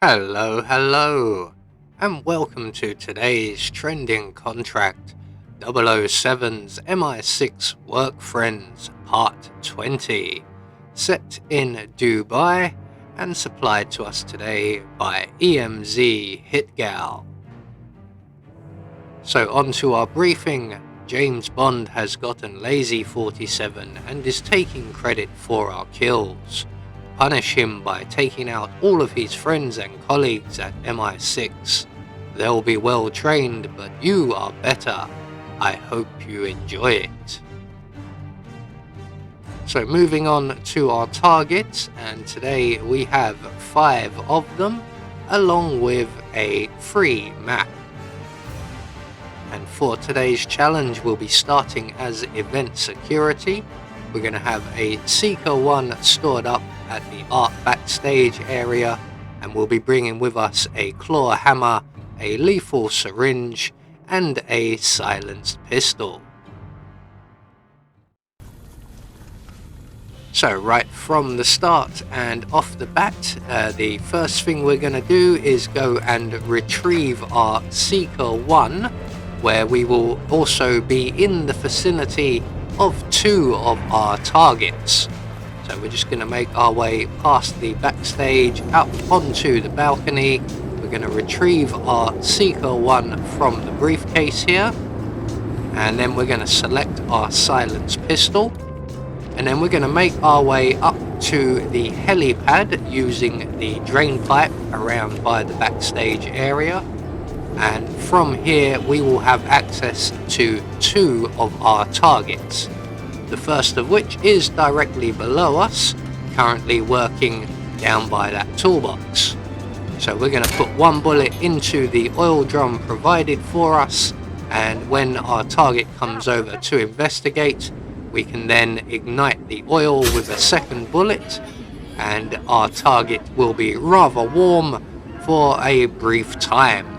Hello, and welcome to today's trending contract, 007's MI6 Work Friends Part 20, set in Dubai and supplied to us today by EMZ Hitgal. So on to our briefing. James Bond has gotten lazy 47 and is taking credit for our kills. Punish him by taking out all of his friends and colleagues at MI6. They'll be well trained, but you are better. I hope you enjoy it. So moving on to our targets, and today we have 5 of them, along with a free map. And for today's challenge, we'll be starting as event security. We're going to have a Seeker 1 stored up at the art backstage area, and we'll be bringing with us a claw hammer, a lethal syringe, and a silenced pistol. So right from the start and off the bat, the first thing we're going to do is go and retrieve our Seeker 1, where we will also be in the vicinity of 2 of our targets. So we're just going to make our way past the backstage out onto the balcony. We're going to retrieve our Seeker 1 from the briefcase here, and then we're going to select our silenced pistol, and then we're going to make our way up to the helipad using the drain pipe around by the backstage area. And from here we will have access to 2 of our targets, the first of which is directly below us, currently working down by that toolbox. So we're going to put 1 bullet into the oil drum provided for us, and when our target comes over to investigate, we can then ignite the oil with a 2nd bullet, and our target will be rather warm for a brief time.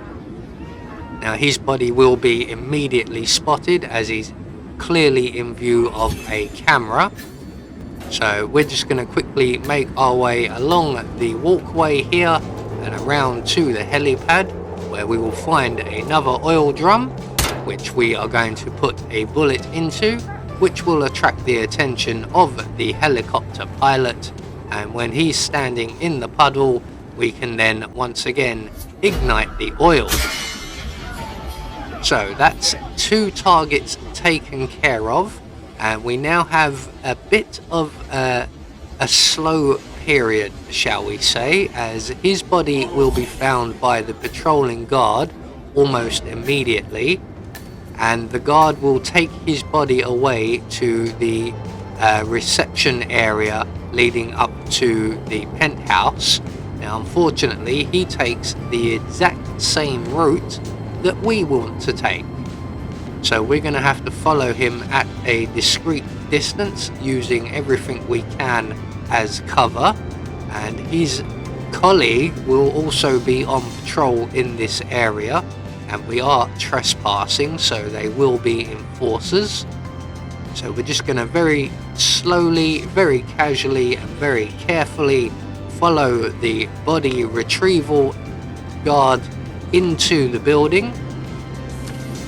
Now his body will be immediately spotted as he's clearly in view of a camera. So we're just going to quickly make our way along the walkway here and around to the helipad, where we will find another oil drum, which we are going to put a bullet into, which will attract the attention of the helicopter pilot, and when he's standing in the puddle, we can then once again ignite the oil. So that's 2 targets taken care of, and we now have a bit of a slow period, shall we say, as his body will be found by the patrolling guard almost immediately, and the guard will take his body away to the reception area leading up to the penthouse. Now unfortunately he takes the exact same route that we want to take, so we're going to have to follow him at a discreet distance using everything we can as cover, and his colleague will also be on patrol in this area, and we are trespassing, so they will be enforcers. So we're just going to very slowly, very casually and very carefully follow the body retrieval guard into the building,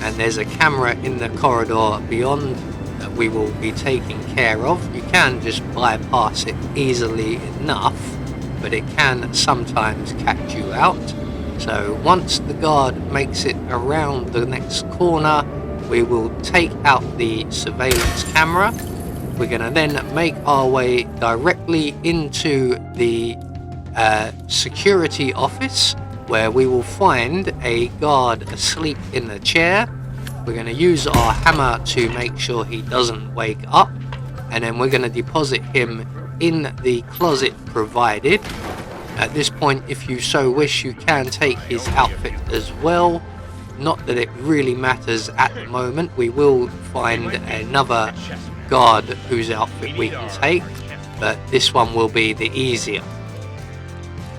and there's a camera in the corridor beyond that we will be taking care of. You can just bypass it easily enough, but it can sometimes catch you out. So once the guard makes it around the next corner, we will take out the surveillance camera. We're going to then make our way directly into the security office, where we will find a guard asleep in the chair. We're going to use our hammer to make sure he doesn't wake up, and then we're going to deposit him in the closet provided. At this point, if you so wish, you can take his outfit as well. Not that it really matters at the moment. We will find another guard whose outfit we can take, but this one will be the easier.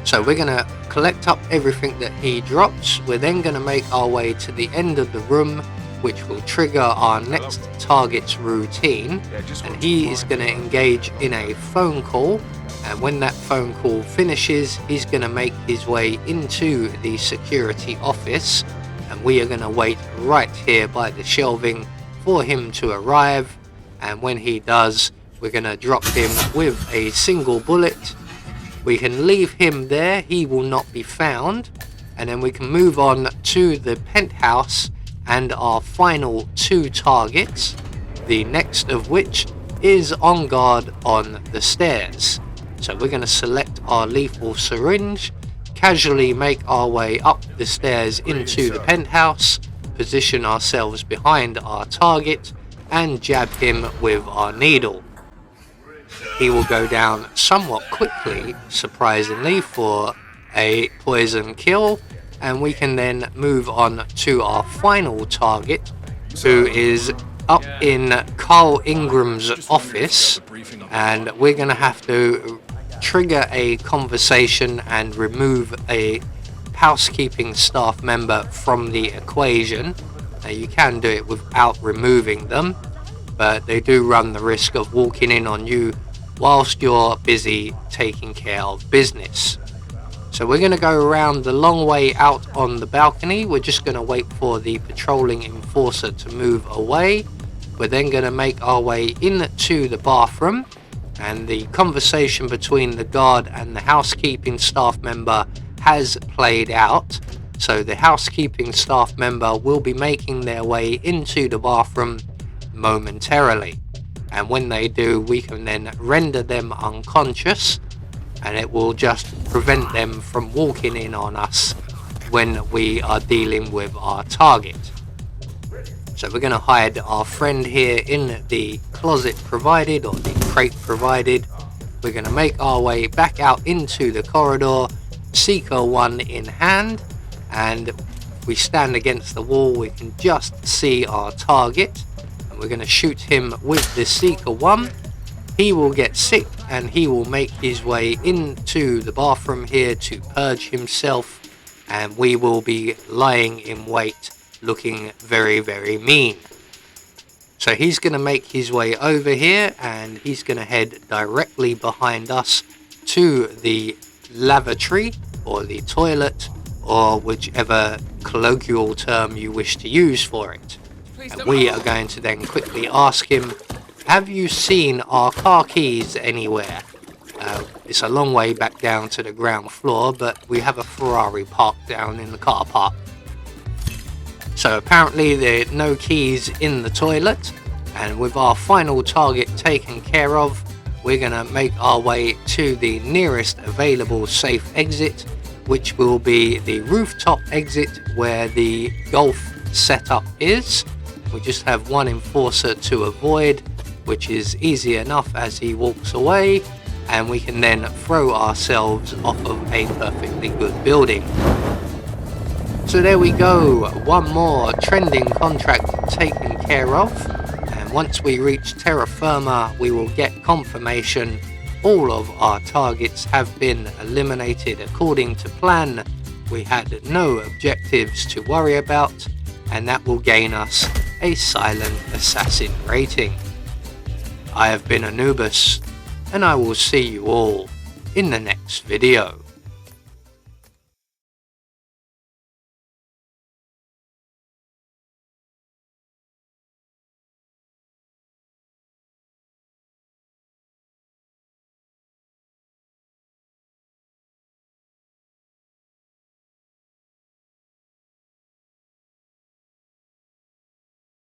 So we're going to collect up everything that he drops. We're then going to make our way to the end of the room, which will trigger our next target's routine, and he is going to engage in a phone call, and when that phone call finishes, he's going to make his way into the security office, and we are going to wait right here by the shelving for him to arrive. And when he does, we're going to drop him with a single bullet. We can leave him there, he will not be found, and then we can move on to the penthouse and our final 2 targets, the next of which is on guard on the stairs. So we're going to select our lethal syringe, casually make our way up the stairs into the penthouse, position ourselves behind our target, and jab him with our needle. He will go down somewhat quickly, surprisingly, for a poison kill, and we can then move on to our final target, who is up in Carl Ingram's office, and we're going to have to trigger a conversation and remove a housekeeping staff member from the equation. Now, you can do it without removing them, but they do run the risk of walking in on you whilst you're busy taking care of business. So we're going to go around the long way out on the balcony. We're just going to wait for the patrolling enforcer to move away. We're then going to make our way into the bathroom, and the conversation between the guard and the housekeeping staff member has played out. So the housekeeping staff member will be making their way into the bathroom momentarily. And when they do, we can then render them unconscious, and it will just prevent them from walking in on us when we are dealing with our target. So we're going to hide our friend here in the closet provided, or the crate provided. We're going to make our way back out into the corridor, Seeker 1 in hand, and if we stand against the wall, we can just see our target, and we're going to shoot him with the Seeker 1. He will get sick, and he will make his way into the bathroom here to purge himself, and we will be lying in wait, looking very, very mean. So he's going to make his way over here, and he's going to head directly behind us to the lavatory, or the toilet, or whichever colloquial term you wish to use for it. And we are going to then quickly ask him, have you seen our car keys anywhere? It's a long way back down to the ground floor, but we have a Ferrari parked down in the car park. So apparently there are no keys in the toilet, and with our final target taken care of, we're going to make our way to the nearest available safe exit, which will be the rooftop exit where the golf setup is. We just have one enforcer to avoid, which is easy enough as he walks away, and we can then throw ourselves off of a perfectly good building. So there we go, one more trending contract taken care of, and once we reach terra firma, we will get confirmation all of our targets have been eliminated according to plan. We had no objectives to worry about, and that will gain us a silent assassin rating. I have been Anubis, and I will see you all in the next video.